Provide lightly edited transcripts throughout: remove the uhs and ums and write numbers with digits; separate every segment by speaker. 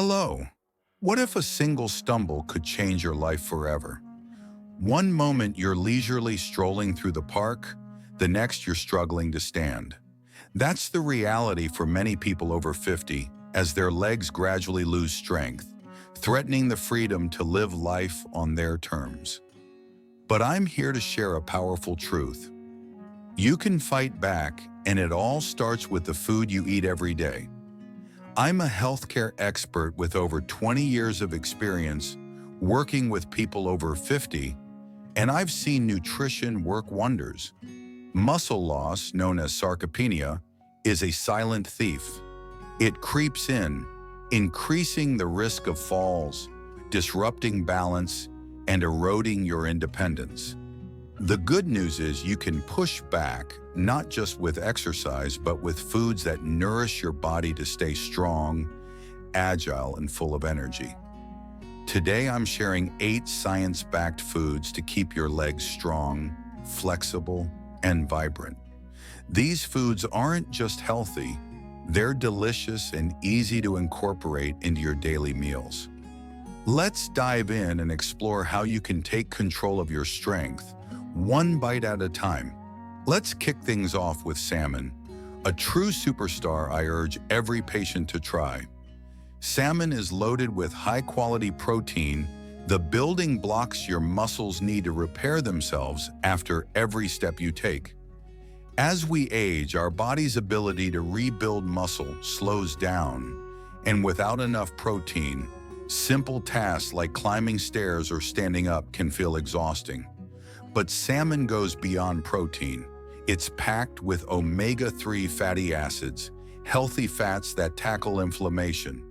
Speaker 1: Hello. What if a single stumble could change your life forever? One moment you're leisurely strolling through the park, the next you're struggling to stand. That's the reality for many people over 50 as their legs gradually lose strength, threatening the freedom to live life on their terms. But I'm here to share a powerful truth. You can fight back, and it all starts with the food you eat every day. I'm a healthcare expert with over 20 years of experience working with people over 50, and I've seen nutrition work wonders. Muscle loss, known as sarcopenia, is a silent thief. It creeps in, increasing the risk of falls, disrupting balance, and eroding your independence. The good news is you can push back, not just with exercise, but with foods that nourish your body to stay strong, agile, and full of energy. Today, I'm sharing 8 science-backed foods to keep your legs strong, flexible, and vibrant. These foods aren't just healthy, they're delicious and easy to incorporate into your daily meals. Let's dive in and explore how you can take control of your strength, one bite at a time. Let's kick things off with salmon, a true superstar I urge every patient to try. Salmon is loaded with high-quality protein, the building blocks your muscles need to repair themselves after every step you take. As we age, our body's ability to rebuild muscle slows down, and without enough protein, simple tasks like climbing stairs or standing up can feel exhausting. But salmon goes beyond protein. It's packed with omega-3 fatty acids, healthy fats that tackle inflammation,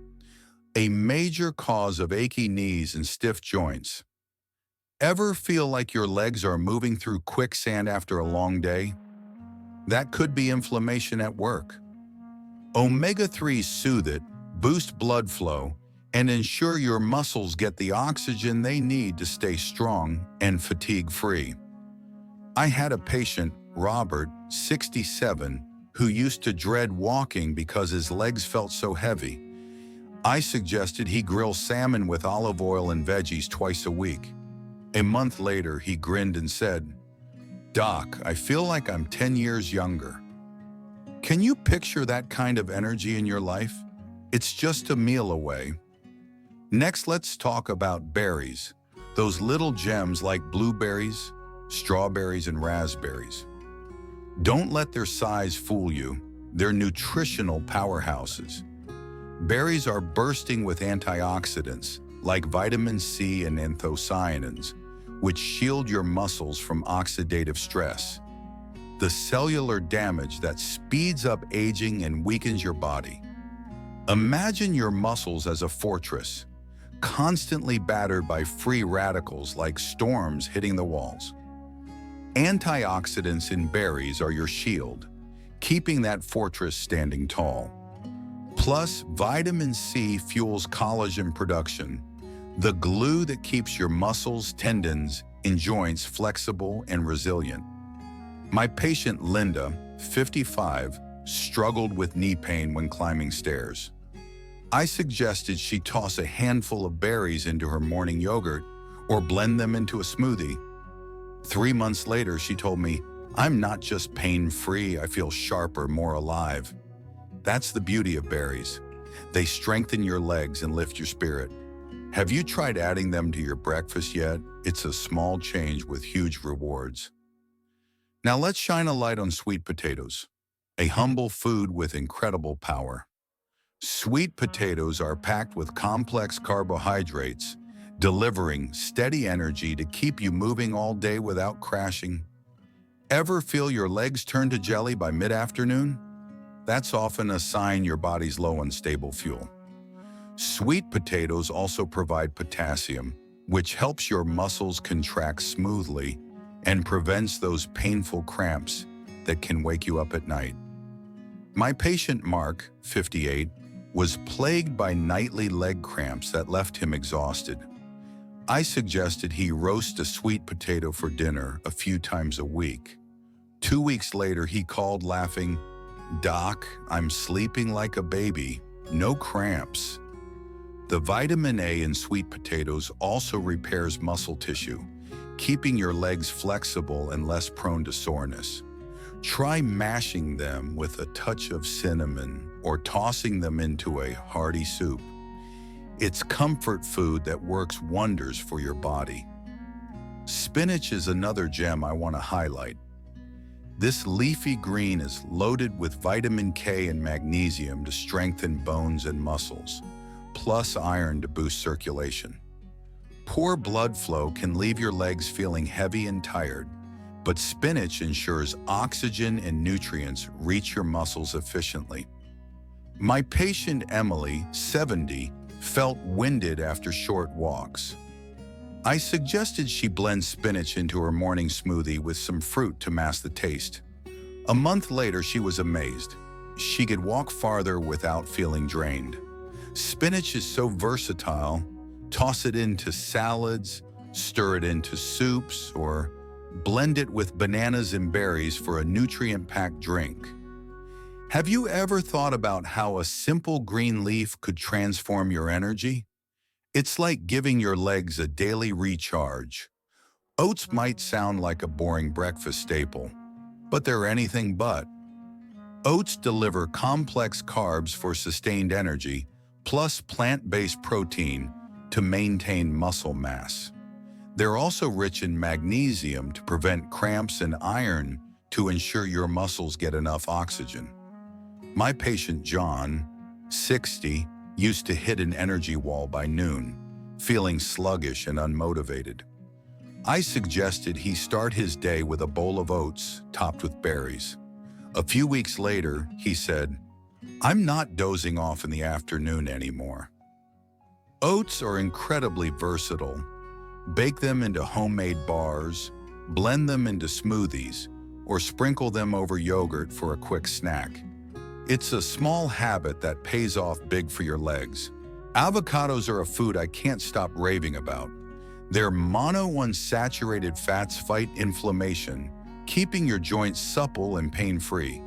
Speaker 1: a major cause of achy knees and stiff joints. Ever feel like your legs are moving through quicksand after a long day? That could be inflammation at work. Omega-3 soothe it, boost blood flow, and ensure your muscles get the oxygen they need to stay strong and fatigue-free. I had a patient, Robert, 67, who used to dread walking because his legs felt so heavy. I suggested he grill salmon with olive oil and veggies twice a week. A month later, he grinned and said, "Doc, I feel like I'm 10 years younger." Can you picture that kind of energy in your life? It's just a meal away. Next, let's talk about berries, those little gems like blueberries, strawberries, and raspberries. Don't let their size fool you. They're nutritional powerhouses. Berries are bursting with antioxidants like vitamin C and anthocyanins, which shield your muscles from oxidative stress, the cellular damage that speeds up aging and weakens your body. Imagine your muscles as a fortress, constantly battered by free radicals like storms hitting the walls. Antioxidants in berries are your shield, keeping that fortress standing tall. Plus, vitamin C fuels collagen production, the glue that keeps your muscles, tendons, and joints flexible and resilient. My patient Linda, 55, struggled with knee pain when climbing stairs. I suggested she toss a handful of berries into her morning yogurt or blend them into a smoothie. 3 months later, she told me, "I'm not just pain-free, I feel sharper, more alive." That's the beauty of berries. They strengthen your legs and lift your spirit. Have you tried adding them to your breakfast yet? It's a small change with huge rewards. Now let's shine a light on sweet potatoes, a humble food with incredible power. Sweet potatoes are packed with complex carbohydrates, delivering steady energy to keep you moving all day without crashing. Ever feel your legs turn to jelly by mid-afternoon? That's often a sign your body's low on stable fuel. Sweet potatoes also provide potassium, which helps your muscles contract smoothly and prevents those painful cramps that can wake you up at night. My patient Mark, 58, was plagued by nightly leg cramps that left him exhausted. I suggested he roast a sweet potato for dinner a few times a week. 2 weeks later, he called laughing, "Doc, I'm sleeping like a baby, no cramps." The vitamin A in sweet potatoes also repairs muscle tissue, keeping your legs flexible and less prone to soreness. Try mashing them with a touch of cinnamon or tossing them into a hearty soup. It's comfort food that works wonders for your body. Spinach is another gem I want to highlight. This leafy green is loaded with vitamin K and magnesium to strengthen bones and muscles, plus iron to boost circulation. Poor blood flow can leave your legs feeling heavy and tired, but spinach ensures oxygen and nutrients reach your muscles efficiently. My patient Emily, 70, felt winded after short walks. I suggested she blend spinach into her morning smoothie with some fruit to mask the taste. A month later, she was amazed. She could walk farther without feeling drained. Spinach is so versatile. Toss it into salads, stir it into soups, or blend it with bananas and berries for a nutrient-packed drink. Have you ever thought about how a simple green leaf could transform your energy? It's like giving your legs a daily recharge. Oats might sound like a boring breakfast staple, but they're anything but. Oats deliver complex carbs for sustained energy, plus plant-based protein to maintain muscle mass. They're also rich in magnesium to prevent cramps and iron to ensure your muscles get enough oxygen. My patient John, 60, used to hit an energy wall by noon, feeling sluggish and unmotivated. I suggested he start his day with a bowl of oats topped with berries. A few weeks later, he said, "I'm not dozing off in the afternoon anymore." Oats are incredibly versatile. Bake them into homemade bars, blend them into smoothies, or sprinkle them over yogurt for a quick snack. It's a small habit that pays off big for your legs. Avocados are a food I can't stop raving about. Their monounsaturated fats fight inflammation, keeping your joints supple and pain-free.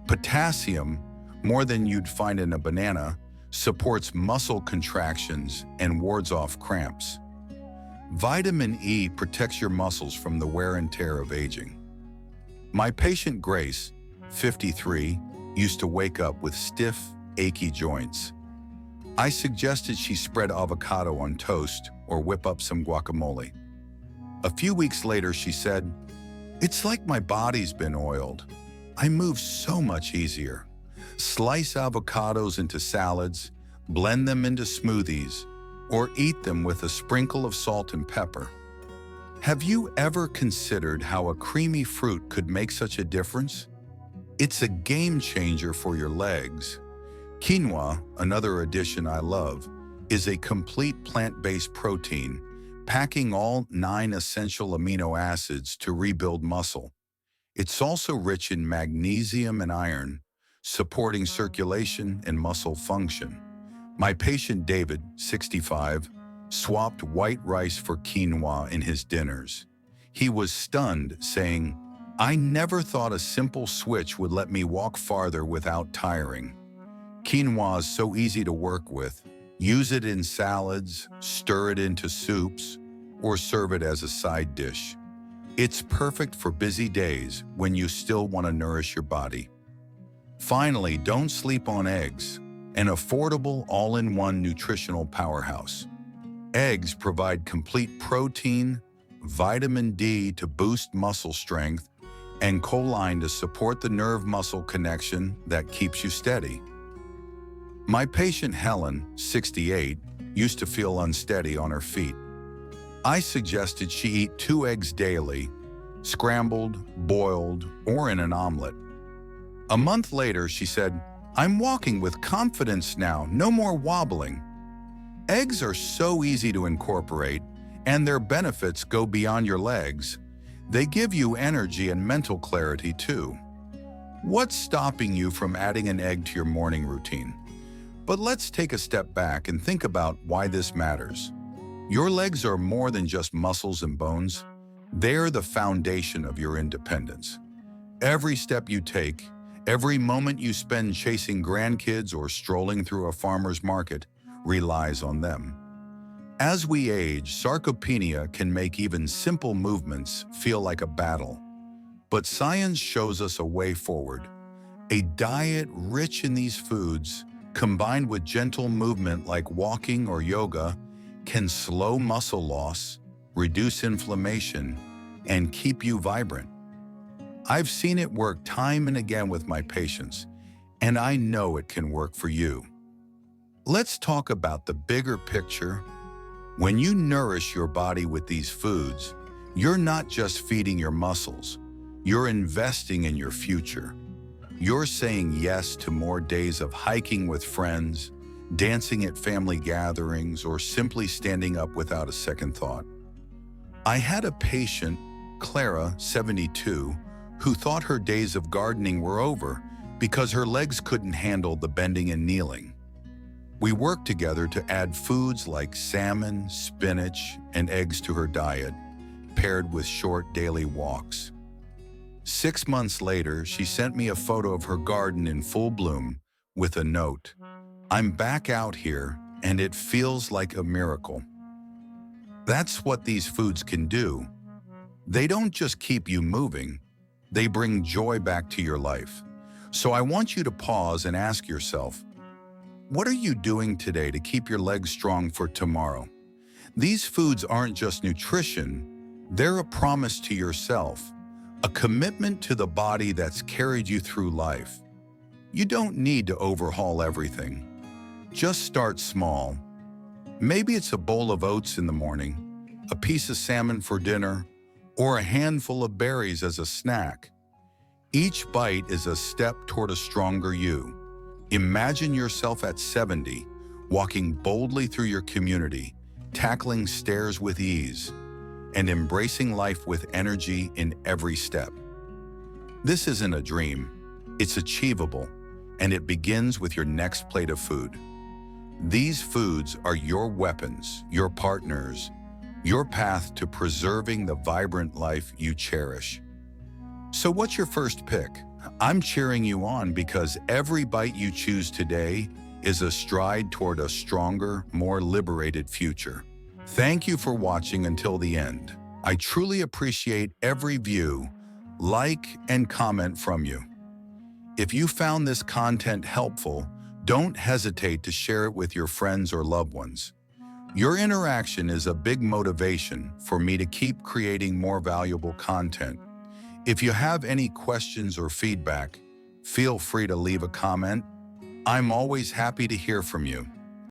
Speaker 1: Potassium, more than you'd find in a banana, supports muscle contractions and wards off cramps. Vitamin E protects your muscles from the wear and tear of aging. My patient Grace, 53, used to wake up with stiff, achy joints. I suggested she spread avocado on toast or whip up some guacamole. A few weeks later, she said, "It's like my body's been oiled. I move so much easier." Slice avocados into salads, blend them into smoothies, or eat them with a sprinkle of salt and pepper. Have you ever considered how a creamy fruit could make such a difference? It's a game changer for your legs. Quinoa, another addition I love, is a complete plant-based protein, packing all 9 essential amino acids to rebuild muscle. It's also rich in magnesium and iron, supporting circulation and muscle function. My patient David, 65, swapped white rice for quinoa in his dinners. He was stunned, saying, "I never thought a simple switch would let me walk farther without tiring." Quinoa is so easy to work with. Use it in salads, stir it into soups, or serve it as a side dish. It's perfect for busy days when you still want to nourish your body. Finally, don't sleep on eggs, an affordable all-in-one nutritional powerhouse. Eggs provide complete protein, vitamin D to boost muscle strength, and choline to support the nerve-muscle connection that keeps you steady. My patient Helen, 68, used to feel unsteady on her feet. I suggested she eat 2 eggs daily, scrambled, boiled, or in an omelet. A month later, she said, "I'm walking with confidence now, no more wobbling." Eggs are so easy to incorporate, and their benefits go beyond your legs. They give you energy and mental clarity too. What's stopping you from adding an egg to your morning routine? But let's take a step back and think about why this matters. Your legs are more than just muscles and bones. They're the foundation of your independence. Every step you take, every moment you spend chasing grandkids or strolling through a farmer's market relies on them. As we age, sarcopenia can make even simple movements feel like a battle. But science shows us a way forward. A diet rich in these foods, combined with gentle movement like walking or yoga, can slow muscle loss, reduce inflammation, and keep you vibrant. I've seen it work time and again with my patients, and I know it can work for you. Let's talk about the bigger picture. When you nourish your body with these foods, you're not just feeding your muscles, you're investing in your future. You're saying yes to more days of hiking with friends, dancing at family gatherings, or simply standing up without a second thought. I had a patient, Clara, 72, who thought her days of gardening were over because her legs couldn't handle the bending and kneeling. We worked together to add foods like salmon, spinach, and eggs to her diet, paired with short daily walks. 6 months later, she sent me a photo of her garden in full bloom with a note. "I'm back out here, and it feels like a miracle." That's what these foods can do. They don't just keep you moving, they bring joy back to your life. So I want you to pause and ask yourself, what are you doing today to keep your legs strong for tomorrow? These foods aren't just nutrition, they're a promise to yourself, a commitment to the body that's carried you through life. You don't need to overhaul everything. Just start small. Maybe it's a bowl of oats in the morning, a piece of salmon for dinner, or a handful of berries as a snack. Each bite is a step toward a stronger you. Imagine yourself at 70, walking boldly through your community, tackling stairs with ease, and embracing life with energy in every step. This isn't a dream, it's achievable, and it begins with your next plate of food. These foods are your weapons, your partners, your path to preserving the vibrant life you cherish. So what's your first pick? I'm cheering you on because every bite you choose today is a stride toward a stronger, more liberated future. Thank you for watching until the end. I truly appreciate every view, like, and comment from you. If you found this content helpful, don't hesitate to share it with your friends or loved ones. Your interaction is a big motivation for me to keep creating more valuable content. If you have any questions or feedback, feel free to leave a comment. I'm always happy to hear from you.